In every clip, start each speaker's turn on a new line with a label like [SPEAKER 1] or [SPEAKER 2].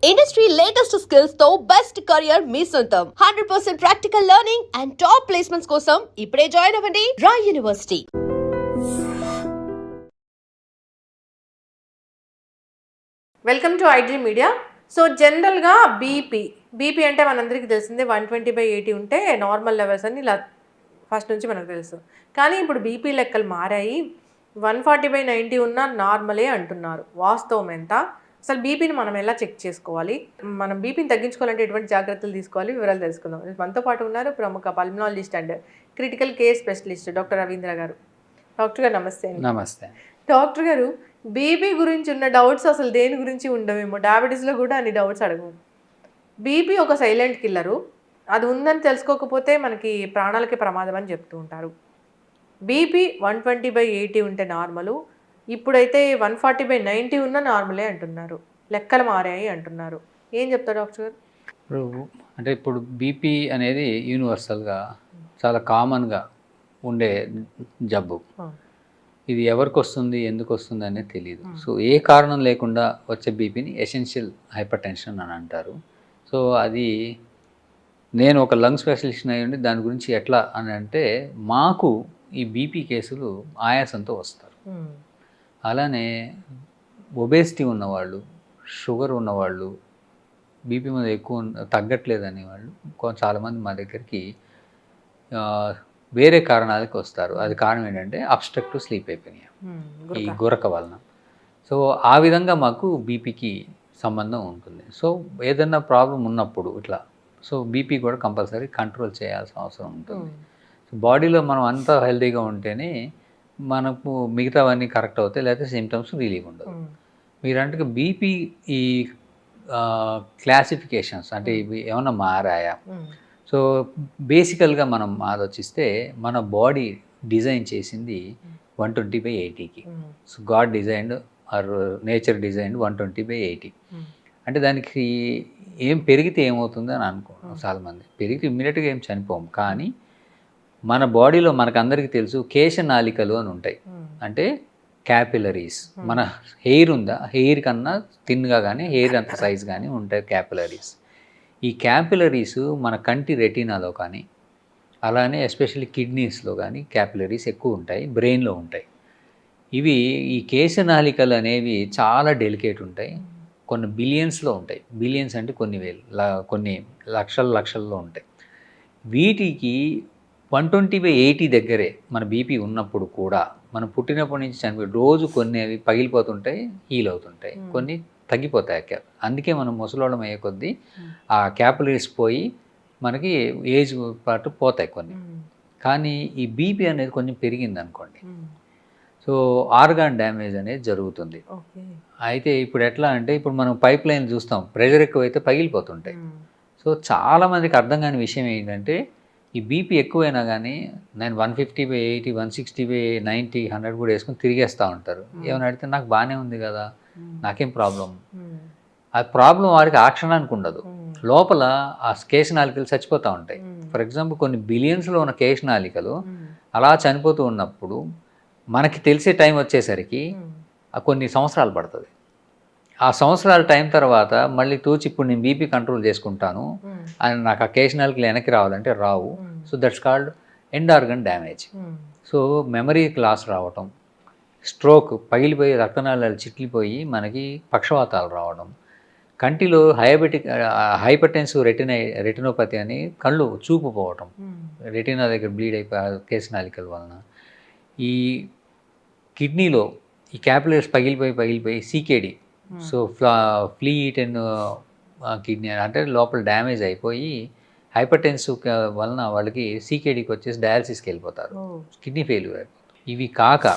[SPEAKER 1] Industry latest skills తో best career మీ సొంతం 100% practical learning and top placements కోసం ఇప్పుడే జాయిన్ అవ్వండి రా university.
[SPEAKER 2] Welcome to iDream media. So జనరల్గా బీపీ అంటే మనందరికీ తెలిసిందే 120/80 ఉంటే నార్మల్ లెవెల్స్ అని ఇలా ఫస్ట్ నుంచి మనకు తెలుసు. కానీ ఇప్పుడు బీపీ లెక్కలు మారాయి. 140/90 ఉన్న నార్మలే అంటున్నారు. వాస్తవం ఎంత? అసలు బీపీని మనం ఎలా చెక్ చేసుకోవాలి, మనం బీపీని తగ్గించుకోవాలంటే ఎటువంటి జాగ్రత్తలు తీసుకోవాలి, వివరాలు తెలుసుకుందాం. మనతో పాటు ఉన్నారు ప్రముఖ pulmonologist and critical care specialist doctor Ravindra గారు. డాక్టర్ గారు నమస్తే.
[SPEAKER 3] నమస్తే
[SPEAKER 2] డాక్టర్ గారు, బీపీ గురించి ఉన్న డౌట్స్ అసలు దేని గురించి ఉండవేమో. డయాబెటీస్లో కూడా అన్ని డౌట్స్ అడగము. బీపీ ఒక సైలెంట్ కిల్లరు. అది ఉందని తెలుసుకోకపోతే మనకి ప్రాణాలకి ప్రమాదం అని చెప్తూ ఉంటారు. బీపీ 120/80 ఉంటే నార్మలు, ఇప్పుడైతే 140/90 ఉన్న నార్మలే అంటున్నారు. లెక్కలు మారాయి అంటున్నారు. ఏం చెప్తారు డాక్టర్ గారు?
[SPEAKER 3] ఇప్పుడు బీపీ అనేది యూనివర్సల్గా చాలా కామన్గా ఉండే జబ్బు. ఇది ఎవరికి వస్తుంది, ఎందుకు వస్తుంది అనేది తెలియదు. సో ఏ కారణం లేకుండా వచ్చే బీపీని ఎసెన్షియల్ హైపర్ టెన్షన్ అని అంటారు. సో అది నేను ఒక లంగ్ స్పెషలిస్ట్ అయ్యి ఉండి దాని గురించి ఎట్లా అని అంటే, మాకు ఈ బీపీ కేసులు ఆయాసంతో వస్తారు. అలానే ఒబేసిటీ ఉన్నవాళ్ళు, షుగర్ ఉన్నవాళ్ళు, బీపీ మీద ఎక్కువ తగ్గట్లేదు అనేవాళ్ళు చాలామంది మా దగ్గరికి వేరే కారణాలకి వస్తారు. అది కారణం ఏంటంటే అబ్స్ట్రక్టివ్ స్లీప్ అయిపోయినాయి ఈ గురక వలన. సో ఆ విధంగా మాకు బీపీకి సంబంధం ఉంటుంది. సో ఏదైనా ప్రాబ్లం ఉన్నప్పుడు ఇట్లా సో బీపీ కూడా కంపల్సరీ కంట్రోల్ చేయాల్సిన అవసరం ఉంటుంది. సో బాడీలో మనం అంతా హెల్తీగా ఉంటేనే మనకు మిగతావన్నీ కరెక్ట్ అవుతాయి, లేకపోతే సిమ్టమ్స్ రిలీవ్ ఉండదు. మీరంటే బీపీ ఈ క్లాసిఫికేషన్స్ అంటే ఇవి ఏమన్నా మారాయా? సో బేసికల్గా మనం ఆలోచిస్తే మన బాడీ డిజైన్ చేసింది 120/80కి. So God designed or nature designed 120/80. అంటే దానికి ఏం పెరిగితే ఏమవుతుంది అని అనుకుంటున్నాం చాలామంది. పెరిగితే ఇమ్మీడియట్గా ఏం చనిపోము, కానీ మన బాడీలో మనకందరికీ తెలుసు కేశనాళికలు అని ఉంటాయి. అంటే క్యాపిలరీస్. మన హెయిర్ ఉందా, హెయిర్ కన్నా థిన్గా కానీ హెయిర్ అంత సైజ్ కానీ ఉంటాయి క్యాపిలరీస్. ఈ క్యాపిలరీస్ మన కంటి రెటీనాలో కానీ, అలానే ఎస్పెషల్లీ కిడ్నీస్లో కానీ క్యాపిలరీస్ ఎక్కువ ఉంటాయి, బ్రెయిన్లో ఉంటాయి. ఇవి ఈ కేశనాళికలు అనేవి చాలా డెలికేట్ ఉంటాయి. కొన్ని బిలియన్స్లో ఉంటాయి. బిలియన్స్ అంటే కొన్ని వేలు, కొన్ని లక్షల్లో ఉంటాయి. వీటికి 120/80 దగ్గరే మన బీపీ ఉన్నప్పుడు కూడా మనం పుట్టినప్పటి నుంచి చనిపోయి రోజు కొన్ని అవి పగిలిపోతుంటాయి, హీల్ అవుతుంటాయి, కొన్ని తగ్గిపోతాయి. అందుకే మనం ముసలోళ్ళం అయ్యే కొద్దీ ఆ క్యాపిలరీస్ పోయి మనకి ఏజ్ పాటు పోతాయి కొన్ని. కానీ ఈ బీపీ అనేది కొంచెం పెరిగింది అనుకోండి, సో ఆర్గాన్ డ్యామేజ్ అనేది జరుగుతుంది. అయితే ఇప్పుడు ఎట్లా అంటే, ఇప్పుడు మనం పైప్ లైన్ చూస్తాం, ప్రెషర్ ఎక్కువైతే పగిలిపోతుంటాయి. సో చాలామందికి అర్థం కాని విషయం ఏంటంటే, ఈ బీపీ ఎక్కువైనా కానీ నేను 150/80, 160/90, 100 కూడా వేసుకొని తిరిగేస్తూ ఉంటారు. ఏమైనా అడిగితే నాకు బాగానే ఉంది కదా, నాకేం ప్రాబ్లం. ఆ ప్రాబ్లం వారికి ఆ క్షణానికి ఉండదు, లోపల ఆ కేశనాళికలు చచ్చిపోతూ ఉంటాయి. ఫర్ ఎగ్జాంపుల్ కొన్ని బిలియన్స్లో ఉన్న కేశనాళికలు అలా చనిపోతూ ఉన్నప్పుడు మనకి తెలిసే టైం వచ్చేసరికి కొన్ని సంవత్సరాలు పడుతుంది. ఆ సంవత్సరాల టైం తర్వాత మళ్ళీ తూచి ఇప్పుడు నేను బీపీ కంట్రోల్ చేసుకుంటాను అని నాకు ఆ కేశనాళికలు వెనక్కి రావాలంటే రావు. So that's called end organ damage. So మెమరీకి లాస్ రావటం, స్ట్రోక్, పగిలిపోయి రక్తనాళాలు చిట్లిపోయి మనకి పక్షవాతాలు రావడం, కంటిలో హైపర్టెన్సివ్ రెటినోపతి అని కళ్ళు చూపు పోవటం, రెటినా దగ్గర బ్లీడ్ అయిపోయి కేశనాళికల వలన, ఈ కిడ్నీలో ఈ క్యాపిలరీస్ పగిలిపోయి CKD, so flea eaten kidney అంటే లోపల డ్యామేజ్ అయిపోయి హైపర్టెన్సివ్ వలన వాళ్ళకి సీకేడీకి వచ్చేసి డయాలసిస్కి వెళ్ళిపోతారు, కిడ్నీ ఫెయిల్యూర్ అయిపోతారు. ఇవి కాక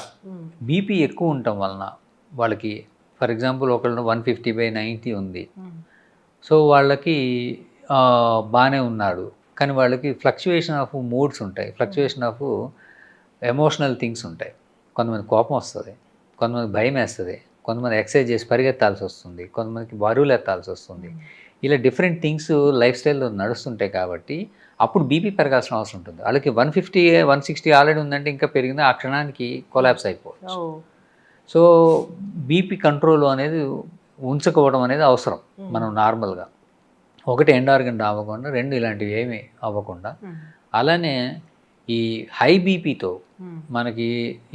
[SPEAKER 3] బీపీ ఎక్కువ ఉండటం వలన వాళ్ళకి, ఫర్ ఎగ్జాంపుల్ ఒకళ్ళు 150/90 ఉంది, సో వాళ్ళకి బాగానే ఉన్నాడు, కానీ వాళ్ళకి ఫ్లక్చుయేషన్ ఆఫ్ మూడ్స్ ఉంటాయి, ఫ్లక్చుయేషన్ ఆఫ్ ఎమోషనల్ థింగ్స్ ఉంటాయి. కొంతమంది కోపం వస్తుంది, కొంతమంది భయం వేస్తుంది, కొంతమంది ఎక్సర్సైజ్ చేసి పరిగెత్తాల్సి వస్తుంది, కొంతమందికి బరువులు ఎత్తాల్సి వస్తుంది. ఇలా డిఫరెంట్ థింగ్స్ లైఫ్ స్టైల్లో నడుస్తుంటాయి. కాబట్టి అప్పుడు బీపీ పెరగాల్సిన అవసరం ఉంటుంది. వాళ్ళకి 150, 160 ఆల్రెడీ ఉందంటే ఇంకా పెరిగింది, ఆ క్షణానికి కొలాప్స్ అయిపోవచ్చు. సో బీపీ కంట్రోల్ అనేది ఉంచుకోవడం అనేది అవసరం మనం నార్మల్గా. ఒకటి ఎండ్ ఆర్గన్ అవ్వకుండా, రెండు ఇలాంటివి ఏమీ అవ్వకుండా. అలానే ఈ హై బీపీతో మనకి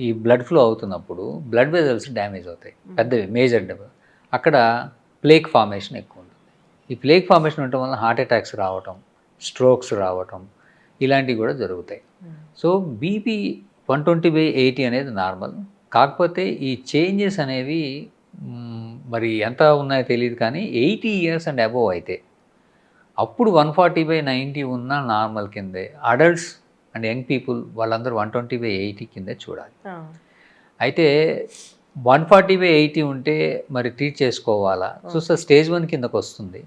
[SPEAKER 3] ఈ బ్లడ్ ఫ్లో అవుతున్నప్పుడు బ్లడ్ వెజల్స్ డ్యామేజ్ అవుతాయి, పెద్దవి మేజర్ డెవలప్. అక్కడ ప్లేక్ ఫార్మేషన్ ఎక్కువ ఉంటుంది. ఈ ప్లేక్ ఫార్మేషన్ ఉండటం వల్ల హార్ట్ అటాక్స్ రావటం, స్ట్రోక్స్ రావటం ఇలాంటివి కూడా జరుగుతాయి. సో బీపీ 120/80 అనేది నార్మల్. కాకపోతే ఈ చేంజెస్ అనేవి మరి ఎంత ఉన్నాయో తెలియదు, కానీ 80 years అండ్ అబోవ్ అయితే అప్పుడు 140/90 ఉన్న నార్మల్ కిందే. అడల్ట్స్ అండ్ యంగ్ పీపుల్ వాళ్ళందరూ 120/80 కిందే చూడాలి. అయితే 140/80 ఉంటే మరి ట్రీట్ చేసుకోవాలా? సో స్టేజ్ 1 కిందకు వస్తుంది.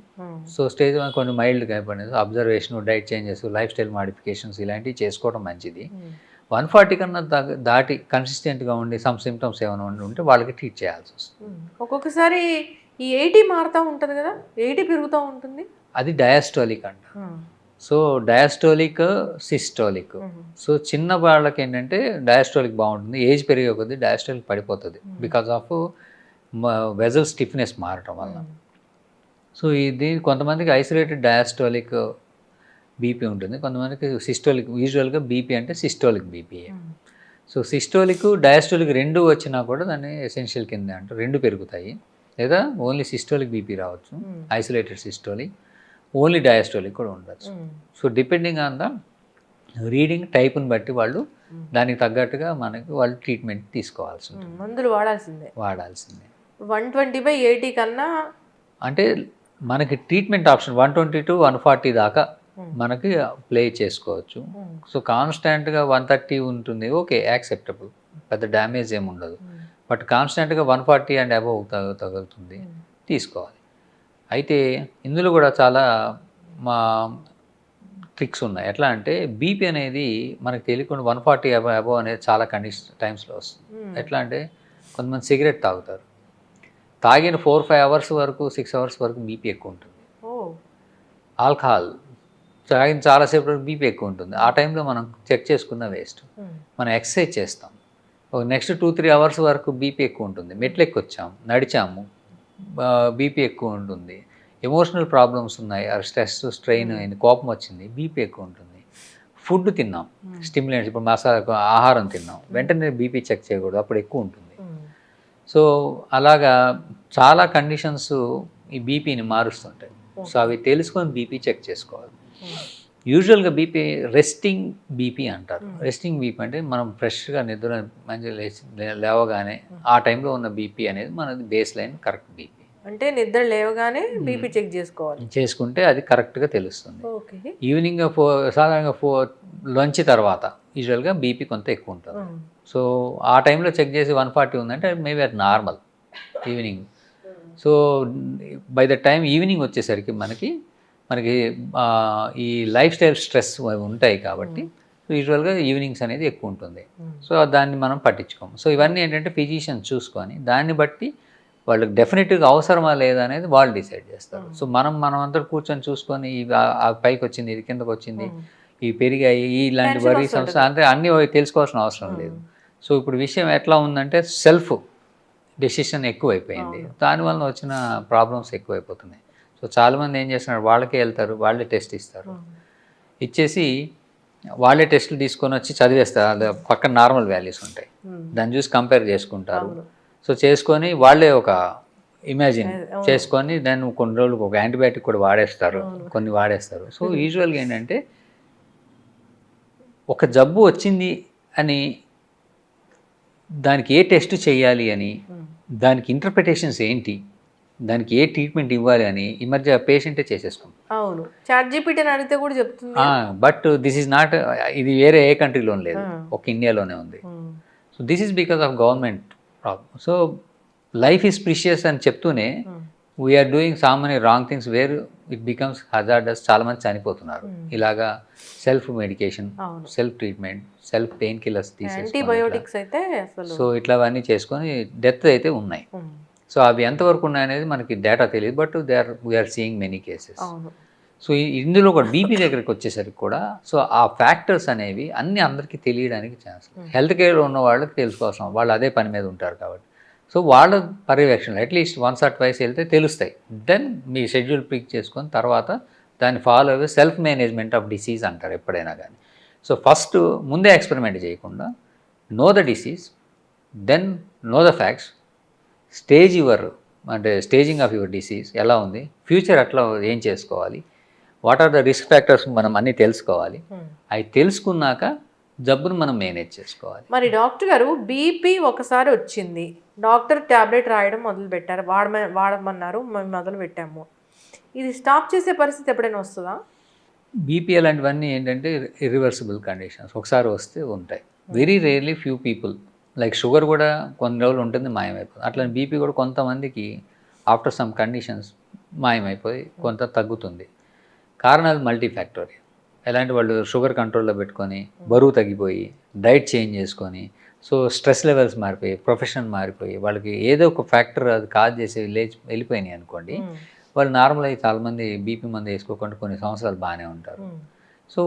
[SPEAKER 3] సో స్టేజ్ 1 కొన్ని మైల్డ్గా అయిపోయింది. Observation, diet changes, life style modifications ఇలాంటివి చేసుకోవడం మంచిది. 140 కన్నా దాటి కన్సిస్టెంట్గా ఉండి సమ్ సిమ్టమ్స్ ఏమైనా ఉంటే వాళ్ళకి ట్రీట్ చేయాల్సి వస్తుంది.
[SPEAKER 2] ఒక్కొక్కసారి ఈ 80 మారుతూ ఉంటుంది కదా, 80 పెరుగుతూ ఉంటుంది,
[SPEAKER 3] అది డయాస్టోలిక్ అంట. So diastolic, systolic. సో చిన్న వాళ్ళకి ఏంటంటే డయాస్టోలిక్ బాగుంటుంది, ఏజ్ పెరిగే కొద్దీ డయాస్టోలిక్ పడిపోతుంది బికాజ్ ఆఫ్ వెజల్ స్టిఫ్నెస్ మారటం వల్ల. సో ఇది కొంతమందికి ఐసోలేటెడ్ డయాస్టోలిక్ బీపీ ఉంటుంది, కొంతమందికి సిస్టోలిక్. యూజువల్గా బీపీ అంటే systolic BP. So systolic, diastolic రెండు వచ్చినా కూడా దాన్ని ఎసెన్షియల్ కింద అంటారు. రెండు పెరుగుతాయి, లేదా ఓన్లీ సిస్టోలిక్ బీపీ రావచ్చు, ఐసోలేటెడ్ సిస్టోలిక్, ఓన్లీ డయాస్టోలిక్ కూడా ఉండొచ్చు. So depending on the reading టైప్ని బట్టి వాళ్ళు దానికి తగ్గట్టుగా వాళ్ళు ట్రీట్మెంట్ తీసుకోవాల్సి ఉంటుంది.
[SPEAKER 2] మందులు వాడాల్సిందే. 120/80 కన్నా
[SPEAKER 3] అంటే మనకి ట్రీట్మెంట్ ఆప్షన్ 120 to 140 దాకా మనకి ప్లే చేసుకోవచ్చు. సో కాన్స్టాంట్గా 130 ఉంటుంది, ఓకే, యాక్సెప్టబుల్, పెద్ద డ్యామేజ్ ఏమి ఉండదు. బట్ కాన్స్టాంట్గా 140 అండ్ అబోవ్ తగులుతుంది, తీసుకోవాలి. అయితే ఇందులో కూడా చాలా ట్రిక్స్ ఉన్నాయి. ఎట్లా అంటే బీపీ అనేది మనకు తెలియకుండా 140 అబోవ్ అనేది చాలా టైమ్స్లో వస్తుంది. ఎట్లా అంటే కొంతమంది సిగరెట్ తాగుతారు, తాగిన 4-5 hours వరకు, 6 hours వరకు బీపీ ఎక్కువ ఉంటుంది. ఆల్కహాల్ తాగిన చాలాసేపు వరకు బీపీ ఎక్కువ ఉంటుంది. ఆ టైంలో మనం చెక్ చేసుకున్న వేస్ట్. మనం ఎక్సర్సైజ్ చేస్తాం, నెక్స్ట్ 2-3 hours వరకు బీపీ ఎక్కువ ఉంటుంది. మెట్లు ఎక్కొచ్చాము, నడిచాము, బీపీ ఎక్కువ ఉంటుంది. ఎమోషనల్ ప్రాబ్లమ్స్ ఉన్నాయి, స్ట్రెస్, స్ట్రెయిన్ అయింది, కోపం వచ్చింది, బీపీ ఎక్కువ ఉంటుంది. ఫుడ్ తిన్నాం, స్టిమ్యులెంట్స్, ఇప్పుడు మసాలా ఆహారం తిన్నాం, వెంటనే బీపీ చెక్ చేయకూడదు, అప్పుడు ఎక్కువ ఉంటుంది. సో అలాగా చాలా కండిషన్స్ ఈ బీపీని మారుస్తుంటాయి. సో అవి తెలుసుకొని బీపీ చెక్ చేసుకోవాలి. యూజువల్గా బీపీ రెస్టింగ్ బీపీ అంటారు. రెస్టింగ్ బీపీ అంటే మనం ఫ్రెష్గా నిద్ర మంచిగా లేవగానే ఆ టైంలో ఉన్న బీపీ అనేది మనది బేస్ లైన్ కరెక్ట్ బీపీ.
[SPEAKER 2] అంటే నిద్ర లేవగానే బీపీ చెక్ చేసుకోవాలి, చేసుకుంటే
[SPEAKER 3] అది కరెక్ట్గా తెలుస్తుంది. ఈవినింగ్ సాధారణంగా లంచ్ తర్వాత యూజువల్గా బీపీ కొంత ఎక్కువ ఉంటుంది. సో ఆ టైంలో చెక్ చేసి 140 ఉందంటే మేబీ అది normal evening. So by the time evening వచ్చేసరికి మనకి ఈ లైఫ్ స్టైల్ స్ట్రెస్ ఉంటాయి కాబట్టి యూజువల్గా ఈవినింగ్స్ అనేది ఎక్కువ ఉంటుంది. సో దాన్ని మనం పట్టించుకోము. సో ఇవన్నీ ఏంటంటే ఫిజిషియన్ చూసుకొని దాన్ని బట్టి వాళ్ళకి డెఫినెట్గా అవసరమా లేదా అనేది వాళ్ళు డిసైడ్ చేస్తారు. సో మనం అందరూ కూర్చొని చూసుకొని పైకి వచ్చింది, ఇది కిందకు వచ్చింది, ఇవి పెరిగాయి, ఇలాంటి వరీ సమస్య అంటే అన్నీ తెలుసుకోవాల్సిన అవసరం లేదు. సో ఇప్పుడు విషయం ఎట్లా ఉందంటే సెల్ఫ్ డెసిషన్ ఎక్కువైపోయింది, దానివల్ల వచ్చిన ప్రాబ్లమ్స్ ఎక్కువైపోతున్నాయి. సో చాలామంది ఏం చేస్తున్నారు, వాళ్ళకే వెళ్తారు, వాళ్ళే టెస్ట్ ఇస్తారు, ఇచ్చేసి వాళ్ళే టెస్టులు తీసుకొని వచ్చి చదివేస్తారు. పక్కన నార్మల్ వాల్యూస్ ఉంటాయి, దాన్ని చూసి కంపేర్ చేసుకుంటారు. సో చేసుకొని వాళ్ళే ఒక ఇమాజిన్ చేసుకొని దాన్ని కొన్ని రోజులకు ఒక యాంటీబయాటిక్ కూడా వాడేస్తారు. సో యూజువల్గా ఏంటంటే ఒక జబ్బు వచ్చింది అని దానికి ఏ టెస్ట్ చేయాలి అని, దానికి ఇంటర్ప్రిటేషన్స్ ఏంటి, దానికి ఏ ట్రీట్మెంట్ ఇవ్వాలి అని ఈ మధ్య పేషెంటే చేసేసుకుంటాం.
[SPEAKER 2] అవును, చాట్‌జీపీటీని అడిగితే కూడా చెప్తుంది.
[SPEAKER 3] బట్ దిస్ ఈజ్ నాట్, ఇది వేరే ఏ కంట్రీలో లేదు, ఒక ఇండియాలోనే ఉంది. So this is because of government problem. So life is precious అని చెప్తూనే we're doing so many wrong things where it becomes hazardous. చాలామంది చనిపోతున్నారు ఇలాగా self medication, self treatment, self pain killers
[SPEAKER 2] antibiotics అయితే
[SPEAKER 3] సో ఇట్లావన్నీ చేసుకొని డెత్ అయితే ఉన్నాయి. సో అవి ఎంతవరకు ఉన్నాయనేది మనకి డేటా తెలియదు, but we're seeing many cases. So ఇందులో కూడా బీపీ దగ్గరికి వచ్చేసరికి కూడా సో ఆ ఫ్యాక్టర్స్ అనేవి అన్నీ అందరికీ తెలియడానికి ఛాన్స్. హెల్త్ కేర్లో ఉన్న వాళ్ళకి తెలుసుకోవాల్సిన, వాళ్ళు అదే పని మీద ఉంటారు కాబట్టి. సో వాళ్ళ పర్యవేక్షణ అట్లీస్ట్ వన్స్ ఆర్ ట్వైస్ వెళ్తే తెలుస్తాయి. దెన్ మీ షెడ్యూల్ పిక్ చేసుకొని తర్వాత దాన్ని ఫాలో అయ్యే సెల్ఫ్ మేనేజ్మెంట్ ఆఫ్ డిసీజ్ అంటారు ఎప్పుడైనా కానీ. సో ఫస్ట్ ముందే ఎక్స్పెరిమెంట్ చేయకుండా know the disease, then know the facts, staging of your disease ఎలా ఉంది, ఫ్యూచర్ అట్లా ఏం చేసుకోవాలి, what are the risk factors మనం అన్నీ తెలుసుకోవాలి. అవి తెలుసుకున్నాక జబ్బును మనం మేనేజ్ చేసుకోవాలి.
[SPEAKER 2] మరి డాక్టర్ గారు బీపీ ఒకసారి వచ్చింది, డాక్టర్ ట్యాబ్లెట్ రాయడం మొదలు పెట్టారు, వాడమన్నారు, మేము మొదలు పెట్టాము, ఇది స్టాప్ చేసే పరిస్థితి ఎప్పుడైనా వస్తుందా?
[SPEAKER 3] బీపీ అలాంటివన్నీ ఏంటంటే ఇర్రివర్సిబుల్ కండిషన్స్, ఒకసారి వస్తే ఉంటాయి. Very rarely few people, like sugar కూడా కొన్ని రోజులు ఉంటుంది మాయమైపోతుంది, అట్లా బీపీ కూడా కొంతమందికి ఆఫ్టర్ సమ్ కండిషన్స్ మాయమైపోయి కొంత తగ్గుతుంది. కారణాలు మల్టీఫ్యాక్టరీ. ఎలాంటి వాళ్ళు షుగర్ కంట్రోల్లో పెట్టుకొని బరువు తగ్గిపోయి డైట్ చేంజ్ చేసుకొని, సో స్ట్రెస్ లెవెల్స్ మారిపోయి, ప్రొఫెషన్ మారిపోయి, వాళ్ళకి ఏదో ఒక ఫ్యాక్టర్ అది కాజ్ చేసి వెళ్ళిపోయినాయి అనుకోండి, వాళ్ళు నార్మల్ అయ్యి చాలామంది బీపీ మందు వేసుకోకుండా కొన్ని సంవత్సరాలు బాగానే ఉంటారు. సో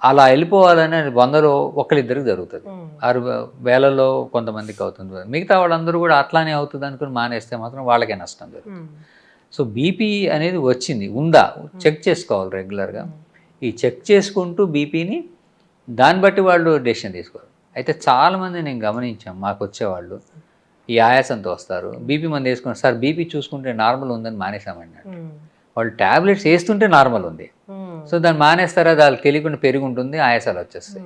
[SPEAKER 3] అలా వెళ్ళిపోవాలని 100లో ఒకళ్ళిద్దరికి జరుగుతుంది, 6,000లో కొంతమందికి అవుతుంది. మిగతా వాళ్ళందరూ కూడా అట్లానే అవుతుంది అనుకుని మానేస్తే మాత్రం వాళ్ళకే నష్టం జరుగుతుంది. సో బీపీ అనేది వచ్చింది ఉందా చెక్ చేసుకోవాలి రెగ్యులర్గా. ఈ చెక్ చేసుకుంటూ బీపీని దాన్ని బట్టి వాళ్ళు డెసిషన్ తీసుకోవాలి. అయితే చాలామంది నేను గమనించాం, మాకు వచ్చేవాళ్ళు ఈ ఆయాసంతో వస్తారు, బీపీ మంది వేసుకున్నారు, సార్ బీపీ చూసుకుంటే నార్మల్ ఉందని మానేసామన్నాడు. వాళ్ళు ట్యాబ్లెట్స్ వేస్తుంటే నార్మల్ ఉంది, సో దాన్ని మానేస్తారా, దానికి తెలియకుండా పెరిగి ఉంటుంది, ఆయాసాలు వచ్చేస్తాయి.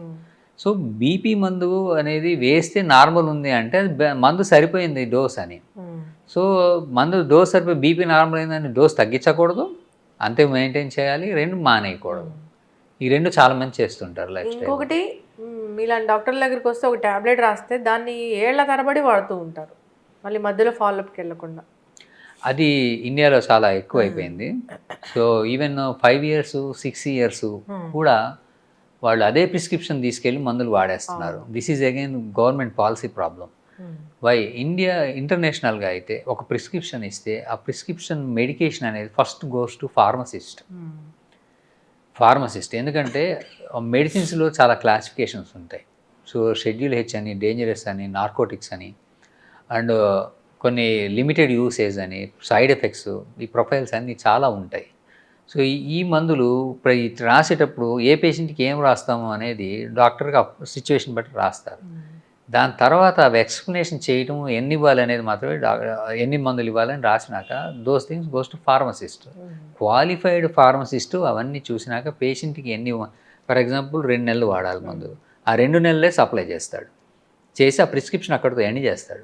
[SPEAKER 3] సో బీపీ మందు అనేది వేస్తే నార్మల్ ఉంది అంటే మందు సరిపోయింది డోస్ అని. సో మందు డోస్ సరిపోయి బీపీ నార్మల్ అయిందని డోస్ తగ్గించకూడదు, అంతే మెయింటైన్ చేయాలి, 2 మానేయకూడదు. ఈ 2 చాలా మంది చేస్తుంటారు లైఫ్ స్టైల్.
[SPEAKER 2] ఇంకొకటి, మీలాంటి డాక్టర్ల దగ్గరికి వస్తే ఒక ట్యాబ్లెట్ రాస్తే దాన్ని ఏళ్ల తరబడి వాడుతూ ఉంటారు, మళ్ళీ మధ్యలో ఫాలోఅప్కి వెళ్ళకుండా.
[SPEAKER 3] అది ఇండియాలో చాలా ఎక్కువ అయిపోయింది. సో ఈవెన్ 5 years 6 years కూడా వాళ్ళు అదే ప్రిస్క్రిప్షన్ తీసుకెళ్ళి మందులు వాడేస్తున్నారు. This is again government policy problem. Why India ఇంటర్నేషనల్గా అయితే ఒక ప్రిస్క్రిప్షన్ ఇస్తే ఆ ప్రిస్క్రిప్షన్ మెడికేషన్ అనేది ఫస్ట్ గోస్ టు ఫార్మసిస్ట్. ఎందుకంటే మెడిసిన్స్లో చాలా క్లాసిఫికేషన్స్ ఉంటాయి. సో షెడ్యూల్ హెచ్ అని, డేంజరస్ అని, నార్కోటిక్స్ అని, అండ్ కొన్ని లిమిటెడ్ యూసేజ్ అని, సైడ్ ఎఫెక్ట్స్, ఈ ప్రొఫైల్స్ అన్నీ చాలా ఉంటాయి. సో ఈ మందులు రాసేటప్పుడు ఏ పేషెంట్కి ఏం రాస్తాము అనేది డాక్టర్కి సిచ్యువేషన్ బట్టి రాస్తారు. దాని తర్వాత అవి ఎక్స్ప్లెనేషన్ చేయటం, ఎన్ని ఇవ్వాలి అనేది మాత్రమే, ఎన్ని మందులు ఇవ్వాలని రాసినాక those things goes to pharmacist. Qualified pharmacist అవన్నీ చూసినాక పేషెంట్కి ఎన్ని, ఫర్ ఎగ్జాంపుల్ 2 నెలలు వాడాలి మందులు, ఆ 2 నెలలే సప్లై చేస్తాడు, చేసి ఆ ప్రిస్క్రిప్షన్ అక్కడితో ఎండ్ చేస్తాడు.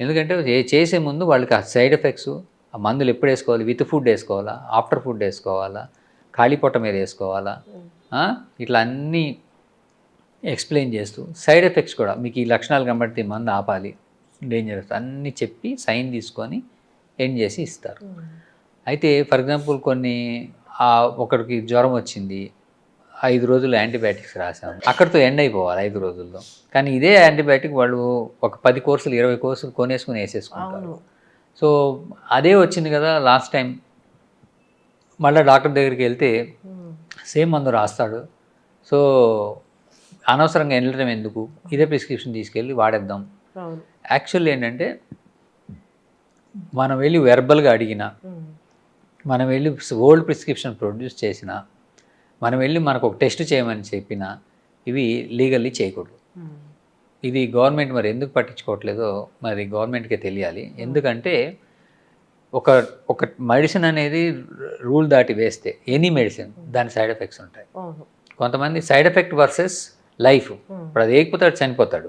[SPEAKER 3] ఎందుకంటే చేసే ముందు వాళ్ళకి ఆ సైడ్ ఎఫెక్ట్స్, ఆ మందులు ఎప్పుడు వేసుకోవాలి, విత్ ఫుడ్ వేసుకోవాలా, ఆఫ్టర్ ఫుడ్ వేసుకోవాలా, ఖాళీ పొట్ట మీద వేసుకోవాలా, ఇట్లా అన్నీ ఎక్స్ప్లెయిన్ చేస్తూ, సైడ్ ఎఫెక్ట్స్ కూడా మీకు ఈ లక్షణాలు కనబడితే మందు ఆపాలి, డేంజరస్ అన్నీ చెప్పి సైన్ తీసుకొని ఎండ్ చేసి ఇస్తారు. అయితే ఫర్ ఎగ్జాంపుల్ కొన్ని ఒకరికి జ్వరం వచ్చింది, 5 రోజులు యాంటీబయాటిక్స్ రాసాము, అక్కడితో ఎండ్ అయిపోవాలి 5 రోజుల్లో. కానీ ఇదే యాంటీబయాటిక్ వాళ్ళు ఒక 10 కోర్సులు 20 కోర్సులు కొనేసుకుని వేసేసుకుంటారు. సో అదే వచ్చింది కదా లాస్ట్ టైం, మళ్ళీ డాక్టర్ దగ్గరికి వెళ్తే సేమ్ మందు రాస్తాడు. సో అనవసరంగా వెళ్ళడం ఎందుకు, ఇదే ప్రిస్క్రిప్షన్ తీసుకెళ్ళి వాడేద్దాం. యాక్చువల్లీ ఏంటంటే మనం వెళ్ళి వెర్బల్గా అడిగినా, మనం వెళ్ళి ఓల్డ్ ప్రిస్క్రిప్షన్ ప్రొడ్యూస్ చేసినా, మనం వెళ్ళి మనకు ఒక టెస్ట్ చేయమని చెప్పినా ఇవి లీగల్లీ చేయకూడదు. ఇది గవర్నమెంట్ మరి ఎందుకు పట్టించుకోవట్లేదో మరి గవర్నమెంట్కే తెలియాలి. ఎందుకంటే ఒక మెడిసిన్ అనేది రూల్ దాటి వేస్తే ఎనీ మెడిసిన్ దాని సైడ్ ఎఫెక్ట్స్ ఉంటాయి. కొంతమంది సైడ్ ఎఫెక్ట్ వర్సెస్ లైఫ్, ఇప్పుడు అది వేయకపోతాడు చనిపోతాడు,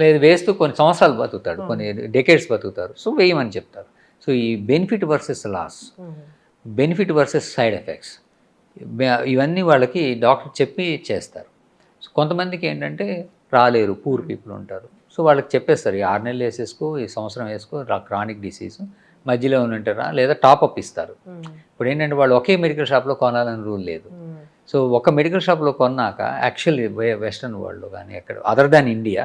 [SPEAKER 3] లేదు వేస్తూ కొన్ని సంవత్సరాలు బతుకుతాడు, కొన్ని డెకేడ్స్ బతుకుతారు, సో వేయమని చెప్తారు. సో ఈ benefit versus loss, benefit versus side effects, ఇవన్నీ వాళ్ళకి డాక్టర్ చెప్పి చేస్తారు. సో కొంతమందికి ఏంటంటే రాలేరు, పూర్ పీపుల్ ఉంటారు, సో వాళ్ళకి చెప్పేస్తారు ఈ 6 నెలలు వేసేసుకో, ఈ సంవత్సరం వేసుకో, క్రానిక్ డిసీజ్, మధ్యలో ఉంటారా లేదా టాప్అప్ ఇస్తారు. ఇప్పుడు ఏంటంటే వాళ్ళు ఒకే మెడికల్ షాప్లో కొనాలని రూల్ లేదు. సో ఒక మెడికల్ షాప్లో కొన్నాక యాక్చువల్లీ వెస్ట్రన్ వరల్డ్లో కానీ ఎక్కడ అదర్ దాన్ ఇండియా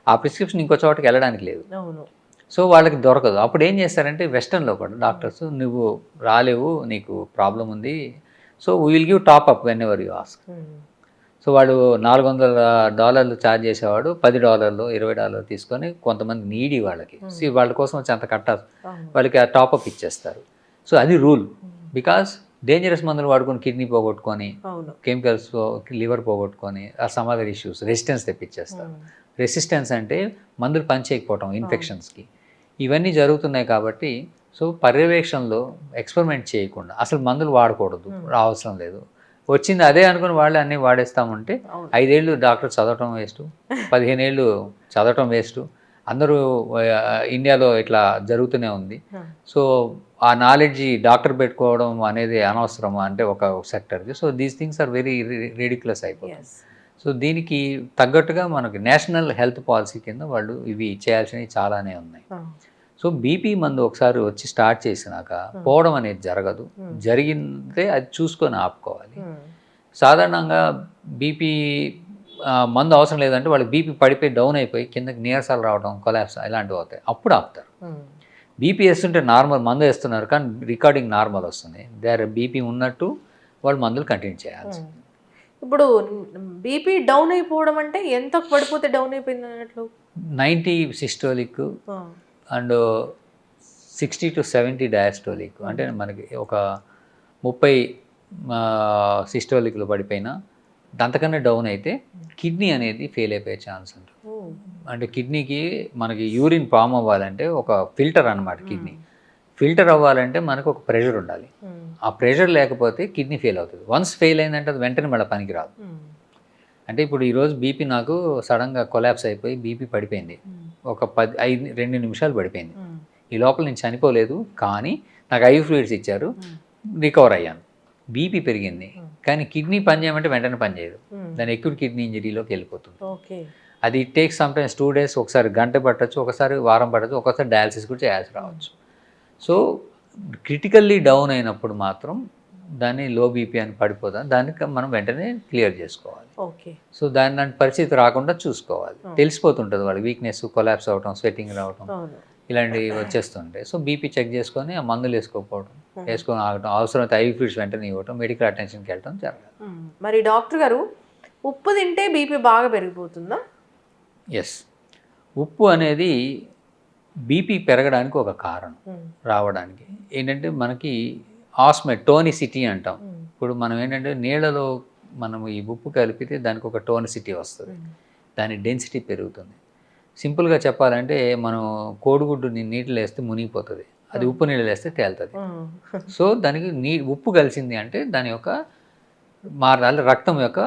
[SPEAKER 3] ఆ ప్రిస్క్రిప్షన్ ఇంకో చోటకి వెళ్ళడానికి లేదు. సో వాళ్ళకి దొరకదు. అప్పుడు ఏం చేస్తారంటే వెస్టర్న్లో కూడా డాక్టర్స్, నువ్వు రాలేవు, నీకు ప్రాబ్లం ఉంది, so we will give top-up when ever you ask. So వాడు $400 ఛార్జ్ చేసేవాడు $10 $20 తీసుకొని కొంతమంది నీడి వాళ్ళకి వాళ్ళ కోసం వచ్చి అంత కట్టాలి, వాళ్ళకి ఆ టాప్అప్ ఇచ్చేస్తారు. సో అది రూల్. బికాస్ డేంజరస్ మందులు వాడుకొని కిడ్నీ పోగొట్టుకొని, కెమికల్స్ లివర్ పోగొట్టుకొని, ఆ సమ్ అదర్ ఇష్యూస్ రెసిస్టెన్స్ తెప్పించేస్తారు. రెసిస్టెన్స్ అంటే మందులు పనిచేయకపోవటం ఇన్ఫెక్షన్స్కి, ఇవన్నీ జరుగుతున్నాయి. కాబట్టి సో పర్యవేక్షణలో ఎక్స్పెరిమెంట్ చేయకుండా అసలు మందులు వాడకూడదు, అవసరం లేదు, వచ్చింది అదే అనుకుని వాళ్ళే అన్నీ వాడేస్తామంటే 5 ఏళ్ళు డాక్టర్ చదవటం వేస్ట్, 15 ఏళ్ళు చదవటం వేస్ట్. అందరూ ఇండియాలో ఇట్లా జరుగుతూనే ఉంది. సో ఆ నాలెడ్జ్ డాక్టర్ పెట్టుకోవడం అనేది అనవసరం అంటే ఒక సెక్టర్కి. So these things are very ridiculous అయిపోతుంది. సో దీనికి తగ్గట్టుగా మనకి నేషనల్ హెల్త్ పాలసీ కింద వాళ్ళు ఇవి చేయాల్సినవి చాలానే ఉన్నాయి. సో బీపీ మందు ఒకసారి వచ్చి స్టార్ట్ చేసినాక పోవడం అనేది జరగదు. జరిగిందే అది చూసుకొని ఆపుకోవాలి. సాధారణంగా బీపీ మందు అవసరం లేదంటే వాళ్ళకి బీపీ పడిపోయి డౌన్ అయిపోయి కిందకి నీరసాలు రావడం, కొలాప్స్ ఇలాంటివి అవుతాయి, అప్పుడు ఆపుతారు. బీపీ వేస్తుంటే నార్మల్ మందు వేస్తున్నారు కానీ రికార్డింగ్ నార్మల్ వస్తుంది, దేర్ బీపీ ఉన్నట్టు వాళ్ళు మందులు కంటిన్యూ చేయాల్సి.
[SPEAKER 2] ఇప్పుడు బీపీ డౌన్ అయిపోవడం అంటే ఎంత పడిపోతే డౌన్ అయిపోయింది అన్నట్లు?
[SPEAKER 3] 90 సిస్టోలిక్ అండ్ 60 to 70 డయాస్టోలిక్. అంటే మనకి ఒక 30 సిస్టోలిక్లు పడిపోయినా అంతకన్నా డౌన్ అయితే కిడ్నీ అనేది ఫెయిల్ అయిపోయే ఛాన్స్ ఉంటుంది. అంటే కిడ్నీకి మనకి యూరిన్ ఫామ్ అవ్వాలంటే ఒక ఫిల్టర్ అన్నమాట. కిడ్నీ ఫిల్టర్ అవ్వాలంటే మనకు ఒక ప్రెషర్ ఉండాలి. ఆ ప్రెషర్ లేకపోతే కిడ్నీ ఫెయిల్ అవుతుంది. వన్స్ ఫెయిల్ అయిందంటే అది వెంటనే మళ్ళీ పనికి రాదు. అంటే ఇప్పుడు ఈరోజు బీపీ నాకు సడన్గా కొలాప్స్ అయిపోయి బీపీ పడిపోయింది, ఒక 2 నిమిషాలు పడిపోయింది. ఈ లోపల నేను చనిపోలేదు కానీ నాకు ఐ ఫ్లూయిడ్స్ ఇచ్చారు, రికవర్ అయ్యాను. బీపీ పెరిగింది కానీ కిడ్నీ పని చేయమంటే వెంటనే పని చేయదు, దాని ఎక్యూట్ కిడ్నీ ఇంజరీలోకి వెళ్ళిపోతుంది. అది ఇట్ టేక్స్ సమ్టైమ్స్ 2 days, ఒకసారి గంట పట్టచ్చు, ఒకసారి వారం పట్టచ్చు, ఒకసారి డయాలసిస్ కూడా చేయాల్సి రావచ్చు. సో క్రిటికల్లీ డౌన్ అయినప్పుడు మాత్రం దాన్ని లో బీపీ అని పడిపోతాం, దానికి మనం వెంటనే క్లియర్ చేసుకోవాలి. సో దాని పరిస్థితి రాకుండా చూసుకోవాలి. తెలిసిపోతుంటుంది వాళ్ళకి వీక్నెస్, కొలాప్స్ అవటం, స్వెట్టింగ్ రావటం ఇలాంటివి వచ్చేస్తుంటాయి. సో బీపీ చెక్ చేసుకొని ఆ మందులు వేసుకోకపోవడం, వేసుకొని ఆగటం, అవసరమైతే ఐ ఫ్లూయిడ్స్ వెంటనే ఇవ్వటం, మెడికల్ అటెన్షన్కి వెళ్ళటం జరగాలి.
[SPEAKER 2] మరి డాక్టర్ గారు, ఉప్పు తింటే బీపీ బాగా పెరిగిపోతుందా?
[SPEAKER 3] ఎస్, ఉప్పు అనేది బీపీ పెరగడానికి ఒక కారణం రావడానికి. ఏంటంటే మనకి టోనిసిటీ అంటాం. ఇప్పుడు మనం ఏంటంటే నీళ్ళలో మనం ఈ ఉప్పు కలిపితే దానికి ఒక టోనిసిటీ వస్తుంది, దాని డెన్సిటీ పెరుగుతుంది. సింపుల్గా చెప్పాలంటే మనం కోడిగుడ్డు నీటిలో వేస్తే మునిగిపోతుంది, అది ఉప్పు నీళ్ళు వేస్తే తేలుతుంది. సో దానికి ఉప్పు కలిసింది అంటే దాని యొక్క మారాలి, రక్తం యొక్క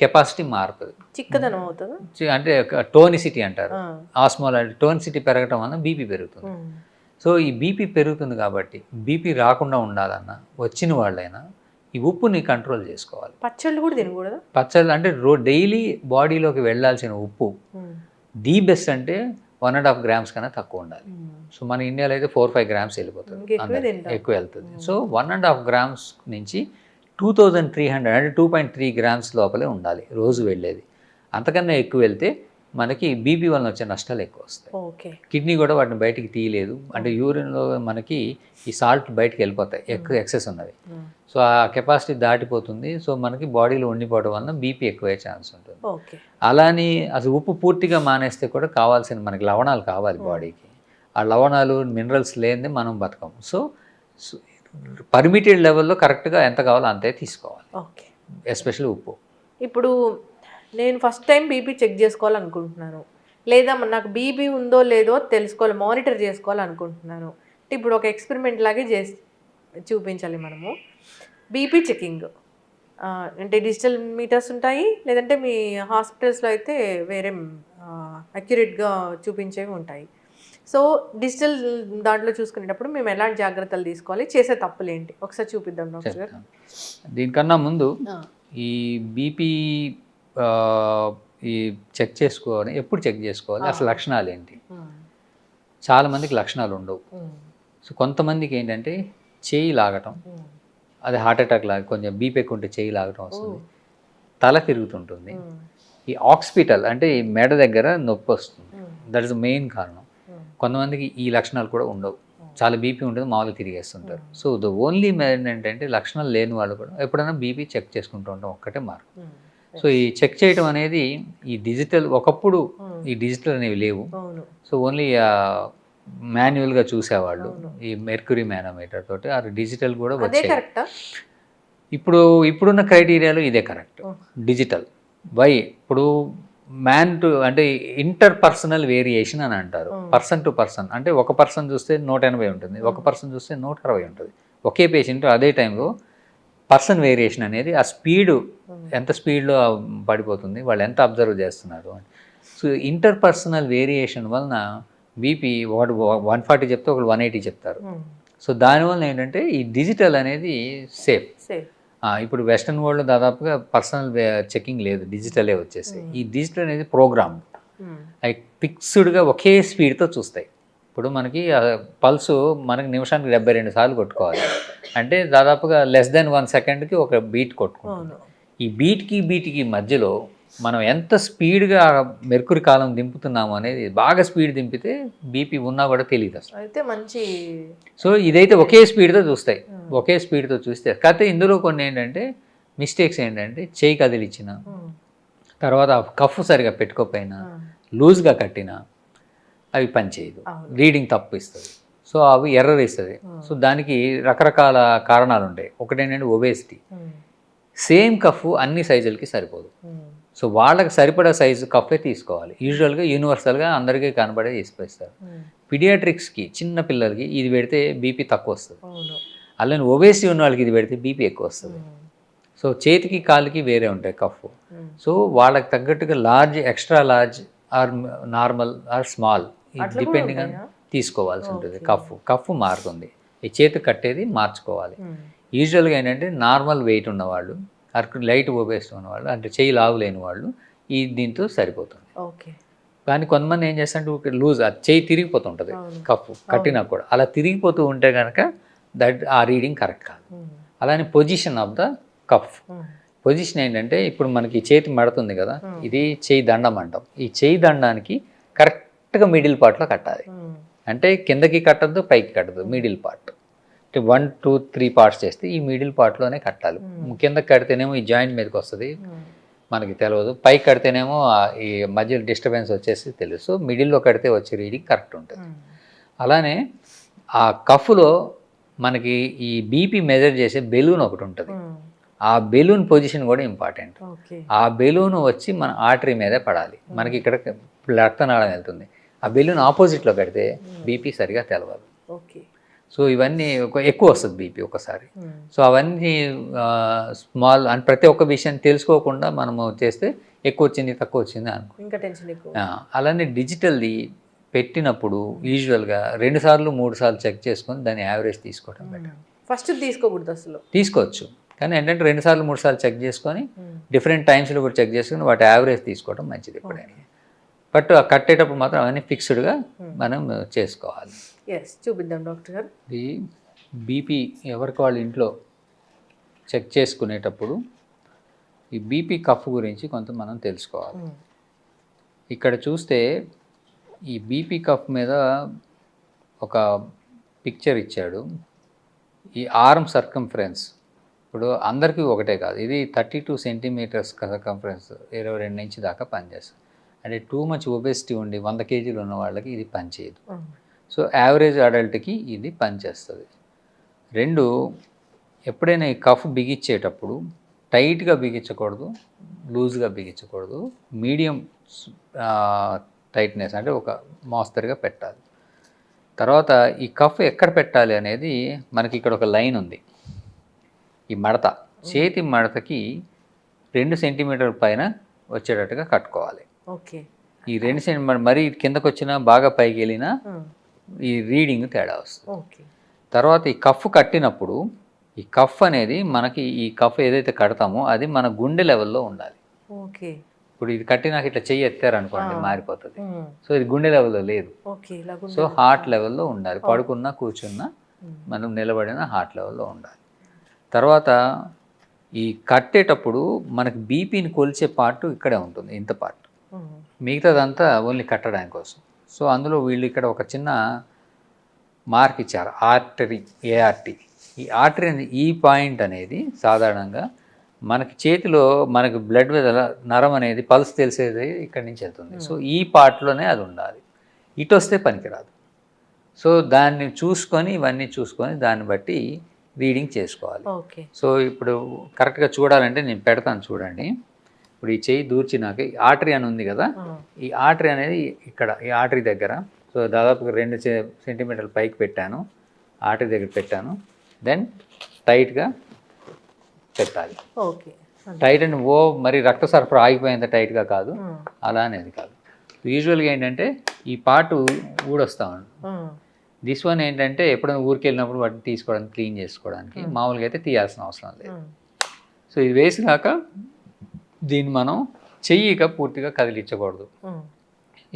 [SPEAKER 3] కెపాసిటీ మారుతుంది,
[SPEAKER 2] చిక్కదనం అవుతుంది.
[SPEAKER 3] అంటే టోనిసిటీ అంటారు. ఆస్మోలారిటీ, టోనిసిటీ పెరగటం వల్ల బీపీ పెరుగుతుంది. సో ఈ బీపీ పెరుగుతుంది కాబట్టి బీపీ రాకుండా ఉండాలన్నా వచ్చిన వాళ్ళైనా ఈ ఉప్పుని కంట్రోల్ చేసుకోవాలి.
[SPEAKER 2] పచ్చళ్ళు కూడా తినకూడదు.
[SPEAKER 3] పచ్చళ్ళు అంటే డైలీ బాడీలోకి వెళ్ళాల్సిన ఉప్పు ది బెస్ట్ అంటే 1.5 grams కన్నా తక్కువ ఉండాలి. సో మన ఇండియాలో అయితే 4-5 grams వెళ్ళిపోతుంది, ఎక్కువ వెళ్తుంది. సో 1.5 grams నుంచి 2300 అంటే 2.3 grams లోపలే ఉండాలి రోజు వెళ్ళేది. అంతకన్నా ఎక్కువ వెళ్తే మనకి బీపీ వలన వచ్చే నష్టాలు ఎక్కువ వస్తాయి. కిడ్నీ కూడా వాటిని బయటికి తీయలేదు, అంటే యూరిన్లో మనకి ఈ సాల్ట్ బయటికి వెళ్ళిపోతాయి, ఎక్కువ ఎక్సెస్ ఉన్నవి. సో ఆ కెపాసిటీ దాటిపోతుంది. సో మనకి బాడీలో ఉండిపోవడం వలన బీపీ ఎక్కువయ్యే ఛాన్స్ ఉంటుంది. అలాని అసలు ఉప్పు పూర్తిగా మానేస్తే కూడా కావాల్సిన మనకి లవణాలు కావాలి బాడీకి. ఆ లవణాలు మినరల్స్ లేనిదే మనం బతకం. సో పర్మిటెడ్ లెవెల్లో కరెక్ట్గా ఎంత కావాలో అంతే తీసుకోవాలి, ఎస్పెషల్లీ ఉప్పు.
[SPEAKER 2] ఇప్పుడు నేను ఫస్ట్ టైం బీపీ చెక్ చేసుకోవాలనుకుంటున్నాను, లేదా నాకు బీపీ ఉందో లేదో తెలుసుకోవాలి, మానిటర్ చేసుకోవాలనుకుంటున్నాను. ఇప్పుడు ఒక ఎక్స్పెరిమెంట్ లాగే చేసి చూపించాలి మనము. బీపీ చెకింగ్ అంటే డిజిటల్ మీటర్స్ ఉంటాయి, లేదంటే మీ హాస్పిటల్స్లో అయితే వేరే అక్యురేట్గా చూపించేవి ఉంటాయి. సో డిజిటల్ దాంట్లో చూసుకునేటప్పుడు మేము ఎలాంటి జాగ్రత్తలు తీసుకోవాలి, చేసే తప్పులు ఏంటి ఒకసారి చూపిద్దాం డాక్టర్ గారు.
[SPEAKER 3] దీనికన్నా ముందు ఈ బీపీ ఈ చెక్ చేసుకోవాలి, ఎప్పుడు చెక్ చేసుకోవాలి, అసలు లక్షణాలు ఏంటి? చాలామందికి లక్షణాలు ఉండవు. సో కొంతమందికి ఏంటంటే చేయి లాగటం, అది హార్ట్ అటాక్ లాగా, కొంచెం బీపీ ఎక్కువ ఉంటే చేయి లాగటం వస్తుంది, తల తిరుగుతుంటుంది, ఈ ఆక్సిపిటల్ అంటే ఈ మెడ దగ్గర నొప్పి వస్తుంది, దట్ ఇస్ ద మెయిన్ కారణం. కొంతమందికి ఈ లక్షణాలు కూడా ఉండవు, చాలా బీపీ ఉంటుంది, మామూలుగా తిరిగేస్తుంటారు. సో ద ఓన్లీ ఏంటంటే లక్షణాలు లేని వాళ్ళు కూడా ఎప్పుడైనా బీపీ చెక్ చేసుకుంటూ ఉంటాం, ఒక్కటే మార్గం. సో ఈ చెక్ చేయడం అనేది ఈ డిజిటల్, ఒకప్పుడు ఈ డిజిటల్ అనేవి లేవు.
[SPEAKER 2] అవును.
[SPEAKER 3] సో ఓన్లీ మాన్యువల్గా చూసేవాళ్ళు ఈ మెర్క్యూరీ మేనోమీటర్ తోటి. ఆ డిజిటల్ కూడా
[SPEAKER 2] అదే
[SPEAKER 3] వచ్చాయి.
[SPEAKER 2] కరెక్టా?
[SPEAKER 3] ఇప్పుడున్న క్రైటీరియాలో ఇదే కరెక్ట్, డిజిటల్. వై? ఇప్పుడు మ్యాన్ టు అంటే ఇంటర్ పర్సనల్ వేరియేషన్ అని అంటారు. పర్సన్ టు పర్సన్ అంటే ఒక పర్సన్ చూస్తే 180 ఉంటుంది, ఒక పర్సన్ చూస్తే 160 ఉంటుంది. ఒకే పేషెంట్ అదే టైంలో పర్సన్ వేరియేషన్ అనేది ఆ స్పీడు ఎంత స్పీడ్లో పడిపోతుంది, వాళ్ళు ఎంత అబ్జర్వ్ చేస్తున్నారు అని. సో ఇంటర్ పర్సనల్ వేరియేషన్ వలన బీపీ వాడు 140 చెప్తే ఒకళ్ళు 180 చెప్తారు. సో దానివల్ల ఏంటంటే ఈ డిజిటల్ అనేది సేఫ్. ఇప్పుడు వెస్ట్రన్ వరల్డ్లో దాదాపుగా పర్సనల్ చెకింగ్ లేదు, డిజిటలే వచ్చేసి. ఈ డిజిటల్ అనేది ప్రోగ్రామ్ లైక్ ఫిక్స్డ్గా ఒకే స్పీడ్తో చూస్తాయి. ఇప్పుడు మనకి పల్సు మనకి నిమిషానికి 72 సార్లు కొట్టుకోవాలి అంటే దాదాపుగా లెస్ దెన్ 1 సెకండ్కి ఒక బీట్ కొట్టుకుంటాం. ఈ బీట్కి మధ్యలో మనం ఎంత స్పీడ్గా మెర్కురీ కాలం దింపుతున్నాము అనేది, బాగా స్పీడ్ దింపితే బీపీ ఉన్నా కూడా తెలియదు అసలు.
[SPEAKER 2] అయితే మంచి.
[SPEAKER 3] సో ఇదైతే ఒకే స్పీడ్తో చూస్తాయి, ఒకే స్పీడ్తో చూస్తే. కాకపోతే ఇందులో కొన్ని ఏంటంటే మిస్టేక్స్ ఏంటంటే చేయి కదిలిచ్చిన తర్వాత కఫ్ సరిగా పెట్టుకోకపోయినా, లూజ్గా కట్టినా అవి పనిచేయదు, రీడింగ్ తప్పు ఇస్తుంది. సో అవి ఎర్రర్ ఇస్తుంది. సో దానికి రకరకాల కారణాలు ఉంటాయి. ఒకటేంటంటే ఒబేసిటీ. సేమ్ కఫ్ అన్ని సైజులకి సరిపోదు. సో వాళ్ళకి సరిపడా సైజు కఫే తీసుకోవాలి. యూజువల్గా యూనివర్సల్గా అందరికీ కనబడే తీసుకొస్తారు. పీడియాట్రిక్స్కి చిన్న పిల్లలకి ఇది పెడితే బీపీ తక్కువ వస్తుంది, అలానే ఒబేసిటీ ఉన్న వాళ్ళకి ఇది పెడితే బీపీ ఎక్కువ వస్తుంది. సో చేతికి కాలుకి వేరే ఉంటాయి కఫ్. సో వాళ్ళకి తగ్గట్టుగా large, extra large or normal or small depending అని తీసుకోవాల్సి ఉంటుంది. కఫ్ మారుతుంది, ఈ చేతి కట్టేది మార్చుకోవాలి. యూజువల్గా ఏంటంటే నార్మల్ వెయిట్ ఉన్నవాళ్ళు, లైట్ ఒబేసిటీ ఉన్నవాళ్ళు, అంటే చేయి లావు లేని వాళ్ళు ఈ దీంతో సరిపోతుంది. కానీ కొంతమంది ఏం చేస్తారంటే లూజ్, ఆ చేయి తిరిగిపోతుంటుంది కఫ్ కట్టినా కూడా. అలా తిరిగిపోతూ ఉంటే కనుక ఆ రీడింగ్ కరెక్ట్ కాదు. అలానే position of the cuff. Position ఏంటంటే ఇప్పుడు మనకి చేతి మడుతుంది కదా, ఇది చేయి దండం అంటాం. ఈ చేయి దండానికి కరెక్ట్గా మిడిల్ పార్ట్లో కట్టాలి. అంటే కిందకి కట్టద్దు, పైకి కట్టద్దు, మిడిల్ పార్ట్. 1, 2, 3 పార్ట్స్ చేస్తే ఈ మిడిల్ పార్ట్లోనే కట్టాలి. కిందకి కడితేనేమో ఈ జాయింట్ మీదకి వస్తుంది, మనకి తెలియదు. పైకి కడితేనేమో ఈ మధ్యలో డిస్టర్బెన్స్ వచ్చేసి తెలుసు. సో మిడిల్లో కడితే వచ్చే రీడింగ్ కరెక్ట్ ఉంటుంది. అలానే ఆ కఫ్లో మనకి ఈ బీపీ మెజర్ చేసే బెలూన్ ఒకటి ఉంటుంది. ఆ బెలూన్ పొజిషన్ కూడా ఇంపార్టెంట్. ఆ బెలూన్ వచ్చి మన ఆర్టరీ మీదే పడాలి. మనకి ఇక్కడ రక్తనాళం వెళ్తుంది. ఆ బెలూన్ ఆపోజిట్లో కడితే బీపీ సరిగా తెలవాలి. సో ఇవన్నీ ఎక్కువ వస్తుంది బీపీ ఒకసారి. సో అవన్నీ స్మాల్ అండ్ ప్రతి ఒక్క విషయం తెలుసుకోకుండా మనము చేస్తే ఎక్కువ వచ్చింది తక్కువ వచ్చింది అనుకో. అలానే డిజిటల్ది పెట్టినప్పుడు యూజువల్గా 2 సార్లు 3 సార్లు చెక్ చేసుకొని దాని యావరేజ్ తీసుకోవడం బెటర్.
[SPEAKER 2] ఫస్ట్ తీసుకోకూడదు అసలు.
[SPEAKER 3] తీసుకోవచ్చు, కానీ ఏంటంటే 2 సార్లు 3 సార్లు చెక్ చేసుకొని డిఫరెంట్ టైమ్స్లో కూడా చెక్ చేసుకొని వాటి యావరేజ్ తీసుకోవడం మంచిది ఎప్పుడైనా. బట్ కట్టేటప్పుడు మాత్రం అవన్నీ ఫిక్స్డ్గా మనం చేసుకోవాలి.
[SPEAKER 2] చూపిద్దాం డాక్టర్ గారు.
[SPEAKER 3] ఇది బీపీ ఎవరికి వాళ్ళ ఇంట్లో చెక్ చేసుకునేటప్పుడు ఈ బీపీ కఫ్ గురించి కొంత మనం తెలుసుకోవాలి. ఇక్కడ చూస్తే ఈ బీపీ కఫ్ మీద ఒక పిక్చర్ ఇచ్చాడు. ఈ ఆర్మ్ సర్కంఫరెన్స్ ఇప్పుడు అందరికీ ఒకటే కాదు, ఇది 32 సెంటీమీటర్స్ సర్కంఫరెన్స్ 22 ఇంచ్ దాకా పనిచేస్తుంది. అంటే టూ మచ్ ఒబేసిటీ ఉండి 100 కేజీలు ఉన్న వాళ్ళకి ఇది పనిచేయదు. సో యావరేజ్ అడల్ట్కి ఇది పనిచేస్తుంది. 2, ఎప్పుడైనా ఈ కఫ్ బిగించేటప్పుడు టైట్గా బిగించకూడదు, లూజ్గా బిగించకూడదు, మీడియం టైట్నెస్ అంటే ఒక మోస్తరుగా పెట్టాలి. తర్వాత ఈ కఫ్ ఎక్కడ పెట్టాలి అనేది మనకి ఇక్కడ ఒక లైన్ ఉంది. ఈ మడత, చేతి మడతకి 2 సెంటీమీటర్ పైన వచ్చేటట్టుగా కట్టుకోవాలి. ఈ 2 సెంటీమీటర్ మరీ కిందకు వచ్చినా బాగా పైకి వెళ్ళినా ఈ రీడింగ్ తేడా వస్తుంది. తర్వాత ఈ కఫ్ కట్టినప్పుడు ఈ కఫ్ అనేది మనకి ఈ కఫ్ ఏదైతే కడతామో అది మన గుండె లెవెల్లో ఉండాలి. ఇప్పుడు ఇది కట్టినాక ఇట్లా చెయ్యి ఎత్తారనుకోండి మారిపోతుంది. సో ఇది గుండె లెవెల్లో లేదు. సో హార్ట్ లెవెల్లో ఉండాలి. పడుకున్నా కూర్చున్నా మనం నిలబడిన హార్ట్ లెవెల్లో ఉండాలి. తర్వాత ఈ కట్టేటప్పుడు మనకి బీపీని కొలిచే పార్ట్ ఇక్కడే ఉంటుంది, ఇంత పార్ట్. మిగతాదంతా ఓన్లీ కట్టడానికి కోసం. సో అందులో వీళ్ళు ఇక్కడ ఒక చిన్న మార్క్ ఇచ్చారు, ఆర్టరీ, ఏఆర్టీ. ఈ ఆర్టరీ అనేది ఈ పాయింట్ అనేది సాధారణంగా మనకి చేతిలో మనకి బ్లడ్ నరం అనేది పల్స్ తెలిసేది ఇక్కడి నుంచి వెళ్తుంది. సో ఈ పార్ట్లోనే అది ఉండాలి, ఇటు వస్తే పనికిరాదు. సో దాన్ని చూసుకొని ఇవన్నీ చూసుకొని దాన్ని బట్టి రీడింగ్ చేసుకోవాలి.
[SPEAKER 2] ఓకే.
[SPEAKER 3] సో ఇప్పుడు కరెక్ట్గా చూడాలంటే నేను పెడతాను చూడండి. ఇప్పుడు ఈ చెయ్యి దూర్చినాక ఆర్టరీ అని ఉంది కదా, ఈ ఆర్టరీ అనేది ఇక్కడ ఈ ఆర్టరీ దగ్గర, సో దాదాపుగా 2 సెంటీమీటర్ల పైకి పెట్టాను, ఆర్టరీ దగ్గర పెట్టాను. దెన్ టైట్గా పెట్టాలి.
[SPEAKER 2] ఓకే.
[SPEAKER 3] టైట్ అండ్ మరి రక్త సరఫరా ఆగిపోయేంత టైట్గా కాదు, అలా అనేది కాదు. యూజువల్గా ఏంటంటే ఈ పార్ట్ ఊడొస్తా ఉంది. దిస్ వన్ ఏంటంటే ఎప్పుడైనా ఊరికి వెళ్ళినప్పుడు వాటిని తీసుకోవడానికి, క్లీన్ చేసుకోవడానికి, మామూలుగా అయితే తీయాల్సిన అవసరం లేదు. సో ఇది వేసినాక దీన్ని మనం చెయ్యిక పూర్తిగా కదిలించకూడదు.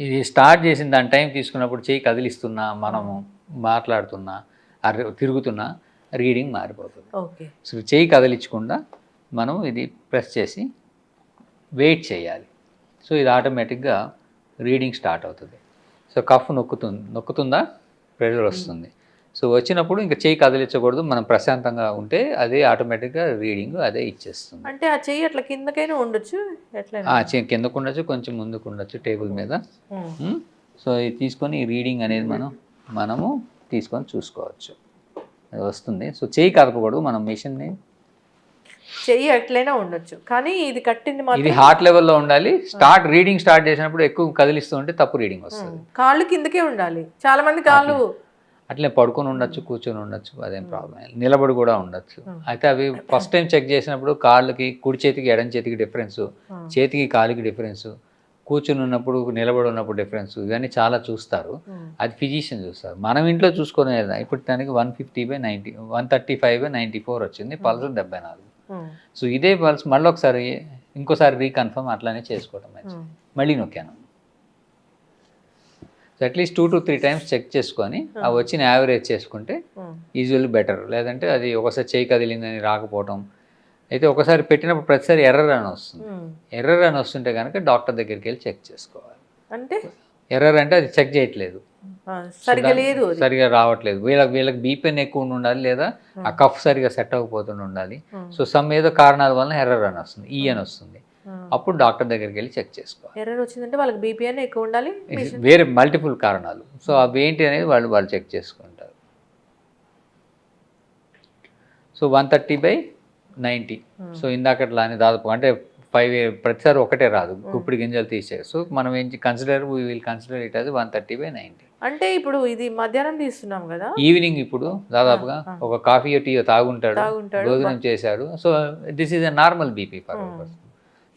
[SPEAKER 3] ఇది స్టార్ట్ చేసిన దాని టైం తీసుకున్నప్పుడు చెయ్యి కదిలిస్తున్నా, మనము మాట్లాడుతున్నా, తిరుగుతున్నా రీడింగ్ మారిపోతుంది.
[SPEAKER 2] ఓకే.
[SPEAKER 3] సో చెయ్యి కదిలించకుండా మనం ఇది ప్రెస్ చేసి వెయిట్ చేయాలి. సో ఇది ఆటోమేటిక్గా రీడింగ్ స్టార్ట్ అవుతుంది. సో కఫ్ నొక్కుతుందా ప్రెషర్ వస్తుంది. సో వచ్చినప్పుడు ఇంకా చెయ్యి కదిలించకూడదు, మనం ప్రశాంతంగా ఉంటే అదే ఆటోమేటిక్గా రీడింగ్ అదే ఇచ్చేస్తుంది.
[SPEAKER 2] అంటే ఆ చెయ్యి అట్లా కిందకైనా ఉండొచ్చు,
[SPEAKER 3] చెయ్యి కిందకు ఉండొచ్చు, కొంచెం ముందుకు ఉండొచ్చు టేబుల్ మీద. సో ఇది తీసుకొని ఈ రీడింగ్ అనేది మనము తీసుకొని చూసుకోవచ్చు, అది వస్తుంది. సో చెయ్యి కదపకూడదు, మనం మిషన్ని
[SPEAKER 2] చెయ్యి ఎట్లయినా ఉండొచ్చు, కానీ ఇది కట్టింది మాత్రం
[SPEAKER 3] ఇది హార్ట్ లెవెల్లో ఉండాలి. రీడింగ్ స్టార్ట్ చేసినప్పుడు ఎక్కువ కదిలిస్తూ ఉంటే తప్పు రీడింగ్ వస్తుంది.
[SPEAKER 2] కాళ్ళు కిందకే ఉండాలి. చాలా మంది కాళ్ళు
[SPEAKER 3] అట్లే పడుకొని ఉండొచ్చు, కూర్చొని ఉండొచ్చు, అదేం ప్రాబ్లం. నిలబడి కూడా ఉండొచ్చు. అయితే అవి ఫస్ట్ టైం చెక్ చేసినప్పుడు కాళ్ళకి, కుడి చేతికి ఎడం చేతికి డిఫరెన్స్, చేతికి కాలికి డిఫరెన్స్, కూర్చుని ఉన్నప్పుడు నిలబడి ఉన్నప్పుడు డిఫరెన్స్, ఇవన్నీ చాలా చూస్తారు. అది ఫిజిషియన్ చూస్తారు. మనం ఇంట్లో చూసుకునేది ఇప్పుడు దానికి 150/90, 135/94 వచ్చింది, పల్స్ 74. సో ఇదే పల్స్ మళ్ళీ ఇంకోసారి రీకన్ఫర్మ్ అట్లానే చేసుకోవడం మంచిది. మళ్ళీ నొక్కాను. So at least 2 to 3 times check చేసుకొని ఆ వచ్చిన యావరేజ్ చేసుకుంటే యూజువల్లీ బెటర్. లేదంటే అది ఒకసారి చేయి కదిలిందని రాకపోవటం, అయితే ఒకసారి పెట్టినప్పుడు ప్రతిసారి ఎర్రర్ అని వస్తుంది. ఎర్రర్ అని వస్తుంటే కనుక డాక్టర్ దగ్గరికి వెళ్ళి చెక్ చేసుకోవాలి.
[SPEAKER 2] అంటే
[SPEAKER 3] ఎర్రర్ అంటే అది చెక్ చేయట్లేదు, సరిగా రావట్లేదు. వీళ్ళకి బీపీఎన్ ఎక్కువ ఉండాలి, లేదా ఆ కఫ్ సరిగా సెట్ అవ్వకపోతుండి ఉండాలి. సో సమ్ ఏదో కారణాల వల్ల ఎర్రర్ అని వస్తుంది, ఈ అని వస్తుంది. అప్పుడు డాక్టర్ దగ్గరికి వెళ్ళి చెక్ చేసుకోవాలి.
[SPEAKER 2] ఎర్రర్ వచ్చిందంటే వాళ్ళకి బీపీఎన్ ఎక్కువ ఉండాలి,
[SPEAKER 3] వేరే మల్టిపుల్ కారణాలు. సో అవి ఏంటి అనేది వాళ్ళు చెక్ చేసుకుంటారు. సో 130/90. సో ఇందాకట్లానే దాదాపు అంటే 5 ప్రతిసారి ఒకటే రాదు, గుప్పిడి గింజలు తీసేది. సో మనం ఏం వీ విల్ కన్సిడర్ ఇట్ అది 130/90.
[SPEAKER 2] అంటే ఇప్పుడు ఇది మధ్యాహ్నం తీస్తున్నాం కదా,
[SPEAKER 3] ఈవినింగ్ ఇప్పుడు దాదాపుగా ఒక కాఫీ టీ తాగుంటాడు, భోజనం చేశాడు. So this is a normal BP for person.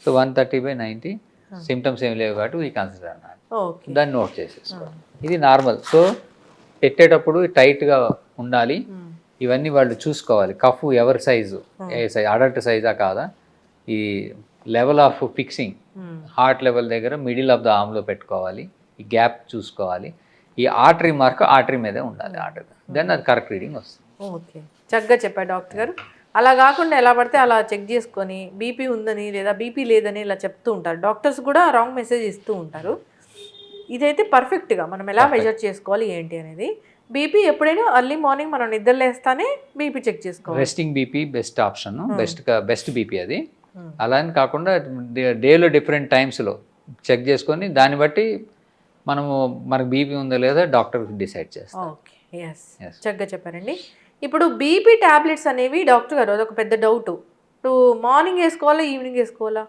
[SPEAKER 3] So 130/90 symptoms ఏమి లేవు కాబట్టి వీ కన్సిడర్ అన్నారు. దాన్ని నోట్ చేసేసుకోవాలి, ఇది నార్మల్. సో పెట్టేటప్పుడు టైట్గా ఉండాలి, ఇవన్నీ వాళ్ళు చూసుకోవాలి. కఫ్ ఎవరి సైజు, ఏ సైజ్, అడల్ట్ సైజా కాదా, ఈ level of fixing heart level దగ్గర మిడిల్ ఆఫ్ ద ఆర్మ్లో పెట్టుకోవాలి, ఈ గ్యాప్ చూసుకోవాలి. ఈ ఆర్టరీ మార్క్ ఆర్టరీ మీదే ఉండాలి, ఆర్టరీ. దెన్ అది కరెక్ట్ రీడింగ్ వస్తుంది.
[SPEAKER 2] ఓకే, చక్కగా చెప్పారు డాక్టర్ గారు. అలా కాకుండా ఎలా పడితే అలా చెక్ చేసుకొని బీపీ ఉందని లేదా బీపీ లేదని ఇలా చెప్తూ ఉంటారు. డాక్టర్స్ కూడా రాంగ్ మెసేజ్ ఇస్తూ ఉంటారు. ఇదైతే పర్ఫెక్ట్గా మనం ఎలా మెజర్ చేసుకోవాలి ఏంటి అనేది. బీపీ ఎప్పుడైనా ఎర్లీ మార్నింగ్ మనం నిద్ర లేస్తానే బీపీ చెక్ చేసుకోవాలి.
[SPEAKER 3] Resting BP best option, best BP అది. అలా అని కాకుండా డేలో డిఫరెంట్ టైమ్స్లో చెక్ చేసుకొని దాన్ని బట్టి మనకు బీపీ ఉందో లేదా డాక్టర్ డిసైడ్ చేస్తాం.
[SPEAKER 2] ఓకే, ఎస్, చక్కగా చెప్పారండి. ఇప్పుడు బీపీ టాబ్లెట్స్ అనేవి డాక్టర్ గారు అదొక పెద్ద డౌట్. ఇప్పుడు మార్నింగ్ వేసుకోవాలా, ఈవినింగ్ వేసుకోవాలా?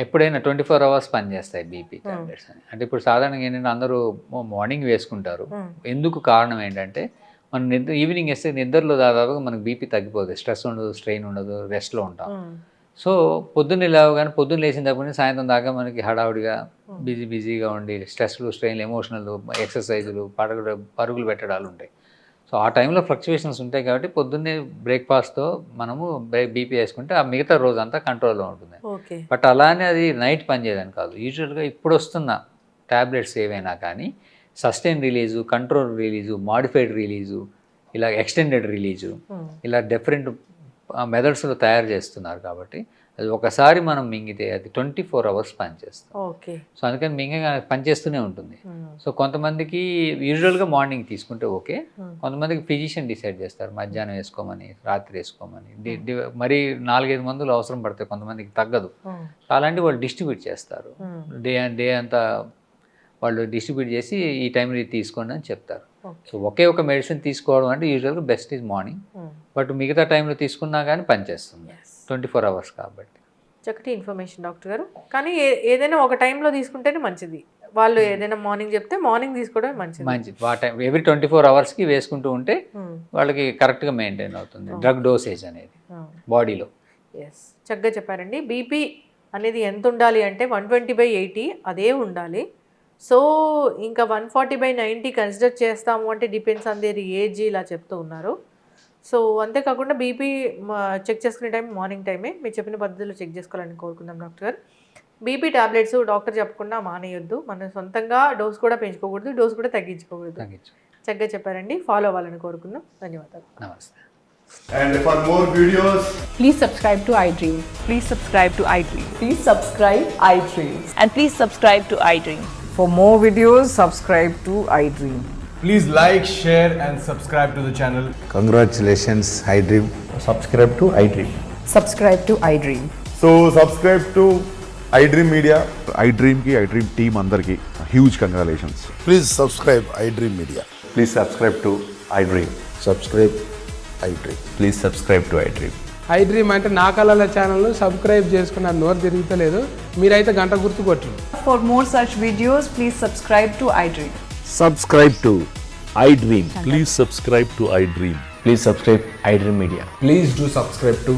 [SPEAKER 3] ఎప్పుడైనా 24 hours పనిచేస్తాయి బీపీ టాబ్లెట్స్ అని. అంటే ఇప్పుడు సాధారణంగా ఏంటంటే అందరూ మార్నింగ్ వేసుకుంటారు. ఎందుకు కారణం ఏంటంటే మనం ఈవినింగ్ వేస్తే నిద్రలో దాదాపుగా మనకు బీపీ తగ్గిపోతుంది, స్ట్రెస్ ఉండదు, స్ట్రెయిన్ ఉండదు, రెస్ట్లో ఉంటాం. సో పొద్దున్న లేవగానే, పొద్దున్న లేచిన దగ్గర సాయంత్రం దాకా మనకి హడావుడిగా బిజీగా ఉండి స్ట్రెస్లు, స్ట్రెయిన్లు, ఎమోషనల్, ఎక్సర్సైజులు, పరుగులు పెట్టడాలు ఉంటాయి. సో ఆ టైంలో ఫ్లక్చువేషన్స్ ఉంటాయి కాబట్టి పొద్దున్నే బ్రేక్ఫాస్ట్తో మనము బీపీ వేసుకుంటే ఆ మిగతా రోజు అంతా కంట్రోల్లో ఉంటుంది. బట్ అలానే అది నైట్ పనిచేయదని కాదు. యూజువల్గా ఇప్పుడు వస్తున్న ట్యాబ్లెట్స్ ఏవైనా కానీ sustain release, control release, modified release, ఇలా ఎక్స్టెండెడ్ రిలీజు, ఇలా డిఫరెంట్ మెథడ్స్లో తయారు చేస్తున్నారు కాబట్టి అది ఒకసారి మనం మింగితే అది 24 hours పనిచేస్తాం.
[SPEAKER 2] ఓకే.
[SPEAKER 3] సో అందుకని మింగగా పనిచేస్తూనే ఉంటుంది. సో కొంతమందికి యూజువల్గా మార్నింగ్ తీసుకుంటే ఓకే, కొంతమందికి ఫిజిషియన్ డిసైడ్ చేస్తారు మధ్యాహ్నం వేసుకోమని, రాత్రి వేసుకోమని. మరి 4-5 మందులు అవసరం పడతాయి, కొంతమందికి తగ్గదు. సో అలాంటి వాళ్ళు డిస్ట్రిబ్యూట్ చేస్తారు, డే అంతా వాళ్ళు డిస్ట్రిబ్యూట్ చేసి ఈ టైంలో తీసుకోండి అని చెప్తారు. సో ఒకే ఒక మెడిసిన్ తీసుకోవడం అంటే యూజువల్గా బెస్ట్ ఈజ్ మార్నింగ్, బట్ మిగతా టైంలో తీసుకున్నా కానీ పనిచేస్తుంది 24 hours కాబట్టి.
[SPEAKER 2] చక్కటి ఇన్ఫర్మేషన్ డాక్టర్ గారు. కానీ ఏదైనా ఒక టైంలో తీసుకుంటేనే మంచిది. వాళ్ళు ఏదైనా మార్నింగ్ చెప్తే మార్నింగ్ తీసుకోవడం మంచిది.
[SPEAKER 3] ఆ టైం ఎవ్రీ 24 hours వేసుకుంటూ ఉంటే వాళ్ళకి కరెక్ట్గా మెయింటైన్ అవుతుంది డ్రగ్ డోసేజ్ అనేది బాడీలో.
[SPEAKER 2] ఎస్, చక్కగా చెప్పారండి. బీపీ అనేది ఎంత ఉండాలి అంటే 120/80 అదే ఉండాలి. సో ఇంకా 140/90 కన్సిడర్ చేస్తాము అంటే డిపెండ్స్ ఆన్ దేర్ ఏజ్ ఇలా చెప్తూ ఉన్నారు. సో అంతేకాకుండా బీపీ చెక్ చేసుకునే టైం మార్నింగ్ టైమే మీరు చెప్పిన పద్ధతిలో చెక్ చేసుకోవాలని కోరుకుందాం డాక్టర్ గారు. బీపీ టాబ్లెట్స్ డాక్టర్ చెప్పకుండా మానేయొద్దు, మనం సొంతంగా డోస్ కూడా పెంచుకోకూడదు, డోస్ కూడా తగ్గించుకోకూడదు. చక్కగా చెప్పారండి. ఫాలో అవ్వాలని కోరుకుందాం. ధన్యవాదాలు.
[SPEAKER 3] నమస్తే.
[SPEAKER 4] And for more videos,
[SPEAKER 5] Please subscribe to iDream.
[SPEAKER 6] Please subscribe to iDream.
[SPEAKER 5] Please subscribe iDream.
[SPEAKER 6] And please subscribe to iDream.
[SPEAKER 5] For more videos, subscribe to iDream.
[SPEAKER 4] please like, share and subscribe to the channel.
[SPEAKER 7] Congratulations, iDream.
[SPEAKER 8] Subscribe to iDream.
[SPEAKER 5] Subscribe to iDream.
[SPEAKER 4] So subscribe to iDream Media.
[SPEAKER 9] iDream ki iDream team అందరికి huge congratulations.
[SPEAKER 7] Please subscribe iDream Media.
[SPEAKER 8] Please subscribe to iDream.
[SPEAKER 7] Subscribe iDream.
[SPEAKER 8] Please subscribe to iDream.
[SPEAKER 10] iDream అంటే నా కళల ఛానల్ను subscribe చేసుకున్న నోరు తిరుగుతలేదు, మీరైతే గంట గుర్తు కొట్టండి.
[SPEAKER 6] For more such videos, please subscribe to iDream.
[SPEAKER 9] Subscribe to iDream. Please subscribe to iDream.
[SPEAKER 8] Please subscribe iDream Media.
[SPEAKER 4] Please do subscribe to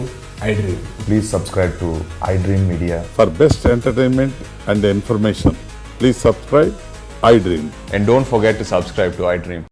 [SPEAKER 4] iDream.
[SPEAKER 8] Please subscribe to iDream Media.
[SPEAKER 9] For best entertainment and information, please subscribe iDream.
[SPEAKER 8] And don't forget to subscribe to iDream.